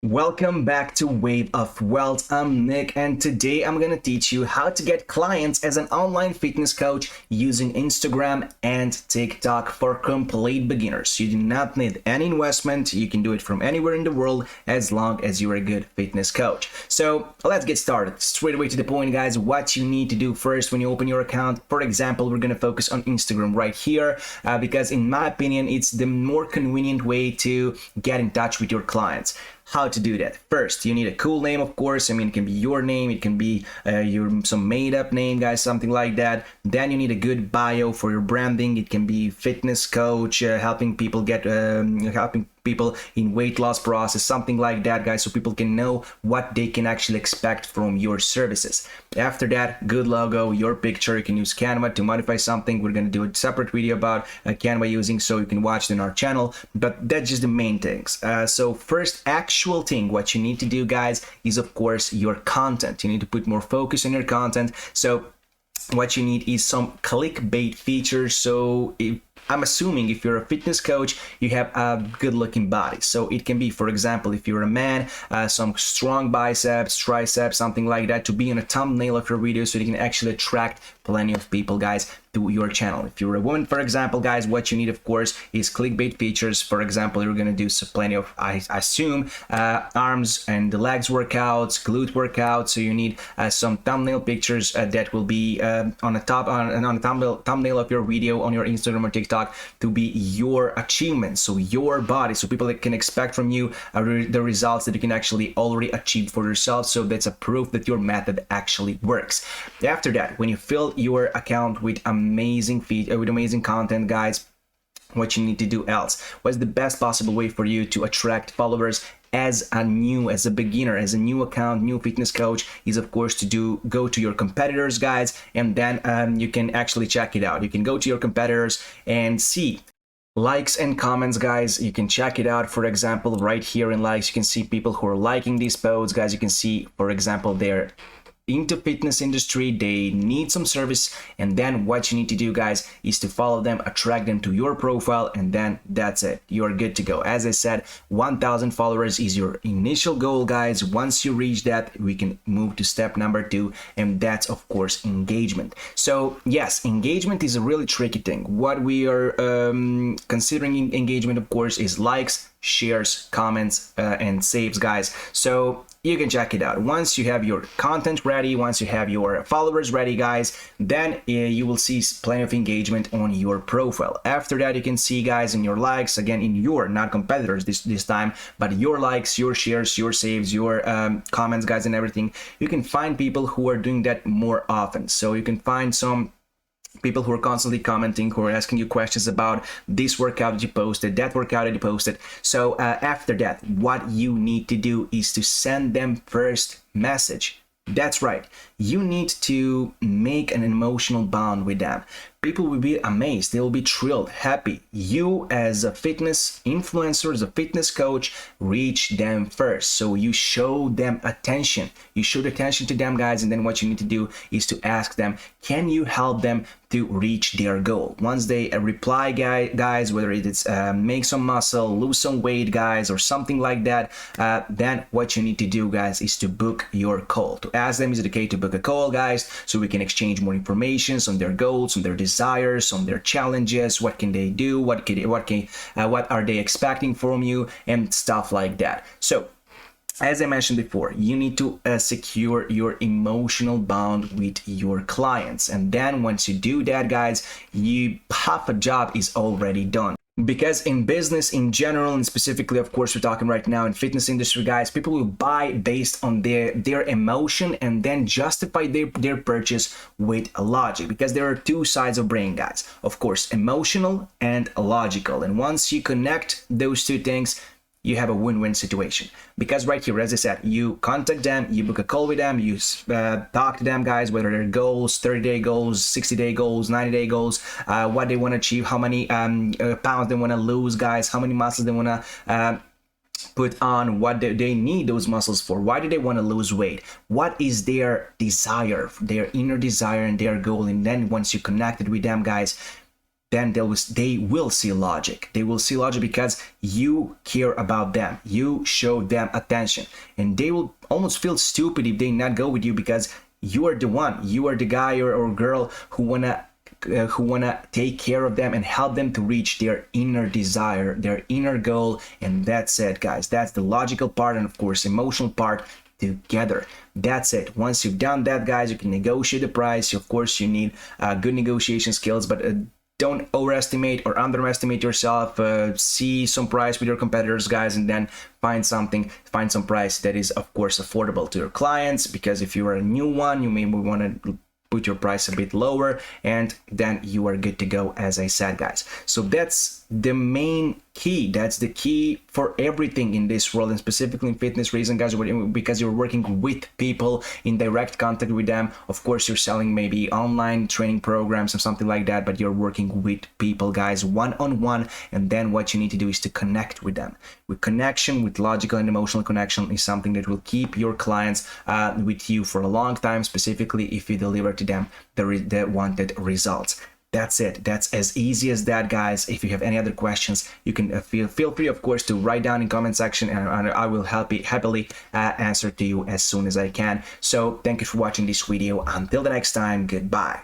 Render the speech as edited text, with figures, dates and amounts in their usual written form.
Welcome back to Wave of Wealth. I'm Nick, and today I'm gonna teach you how to get clients as an online fitness coach using Instagram and TikTok for complete beginners. You do not need any investment. You can do it from anywhere in the world as long as you're a good fitness coach. So let's get started. Straight away to the point, guys. What you need to do first when you open your account. For example, we're gonna focus on Instagram right here because in my opinion, it's the more convenient way to get in touch with your clients. How to do that? First, you need a cool name, of course. I mean, it can be your name, it can be some made-up name, guys, something like that. Then you need a good bio for your branding. It can be fitness coach, helping people in weight loss process, something like that, guys, so people can know what they can actually expect from your services. After that, good logo, your picture. You can use Canva to modify something. We're going to do a separate video about Canva using, so you can watch it on our channel, but that's just the main things. So first actual thing what you need to do, guys, is of course your content. You need to put more focus on your content. So what you need is some clickbait features. So I'm assuming if you're a fitness coach, you have a good looking body. So it can be, for example, if you're a man, some strong biceps, triceps, something like that, to be in a thumbnail of your video so you can actually attract plenty of people, guys, to your channel. If you're a woman, for example, guys, what you need, of course, is clickbait features. For example, you're going to do plenty of, I assume, arms and the legs workouts, glute workouts. So you need some thumbnail pictures that will be on the thumbnail of your video on your Instagram or TikTok to be your achievements, so your body, so people can expect from you the results that you can actually already achieve for yourself. So that's a proof that your method actually works. After that, when you fill your account with amazing content, guys, what you need to do else, what's the best possible way for you to attract followers as a beginner, as a new account, new fitness coach, is of course to go to your competitors, guys, and then you can actually check it out. You can go to your competitors and see likes and comments, guys. You can check it out. For example, right here in likes, you can see people who are liking these posts, guys. You can see, for example, they're into fitness industry, they need some service, and then what you need to do, guys, is to follow them, attract them to your profile, and then that's it. You're good to go. As I said, 1,000 followers is your initial goal, guys. Once you reach that, we can move to step number 2, and that's of course engagement. So yes, engagement is a really tricky thing. What we are considering in engagement, of course, is likes, shares, comments, and saves, guys. So you can check it out. Once you have your content ready, once you have your followers ready, guys, then you will see plenty of engagement on your profile. After that, you can see, guys, in your likes, again, in your, not competitors this time, but your likes, your shares, your saves, your comments, guys, and everything. You can find people who are doing that more often. So you can find some people who are constantly commenting, who are asking you questions about this workout that you posted, that workout that you posted. So after that, what you need to do is to send them first message. That's right. You need to make an emotional bond with them. People will be amazed. They will be thrilled, happy. You, as a fitness influencer, as a fitness coach, reach them first. So you show them attention. You show attention to them, guys. And then what you need to do is to ask them, can you help them to reach their goal? Once they reply, guys, whether it's make some muscle, lose some weight, guys, or something like that, then what you need to do, guys, is to book your call. To ask them, is it okay to book a call, guys, so we can exchange more information on their goals, on their desires, on their challenges, what can they do, what are they expecting from you, and stuff like that. So as I mentioned before, you need to secure your emotional bond with your clients. And then once you do that, guys, half a job is already done. Because in business in general, and specifically, of course, we're talking right now in fitness industry, guys, people will buy based on their emotion and then justify their purchase with a logic, because there are two sides of brain, guys. Of course, emotional and logical. And once you connect those two things, you have a win-win situation. Because right here, as I said, you contact them, you book a call with them, you talk to them, guys, whether their goals, 30-day goals, 60-day goals, 90-day goals, what they want to achieve, how many pounds they want to lose, guys, how many muscles they want to put on, what they need those muscles for, why do they want to lose weight, what is their desire, their inner desire and their goal. And then once you connected with them, guys, then they will see logic. They will see logic because you care about them. You show them attention, and they will almost feel stupid if they not go with you, because you are the one. You are the guy or girl who wanna take care of them and help them to reach their inner desire, their inner goal, and that's it, guys. That's the logical part, and of course emotional part together. That's it. Once you've done that, guys, you can negotiate the price. Of course, you need good negotiation skills, but don't overestimate or underestimate yourself. See some price with your competitors, guys, and then find some price that is, of course, affordable to your clients, because if you are a new one, you may want to put your price a bit lower, and then you are good to go, as I said, guys. So that's the main key. That's the key for everything in this world, and specifically in fitness reason, guys, because you're working with people in direct contact with them. Of course, you're selling maybe online training programs or something like that, but you're working with people, guys, one-on-one. And then what you need to do is to connect with them. With connection, with logical and emotional connection, is something that will keep your clients with you for a long time, specifically if you deliver to them the wanted results. That's it. That's as easy as that, guys. If you have any other questions, you can feel free, of course, to write down in comment section, and I will happily answer to you as soon as I can. So thank you for watching this video. Until the next time, goodbye.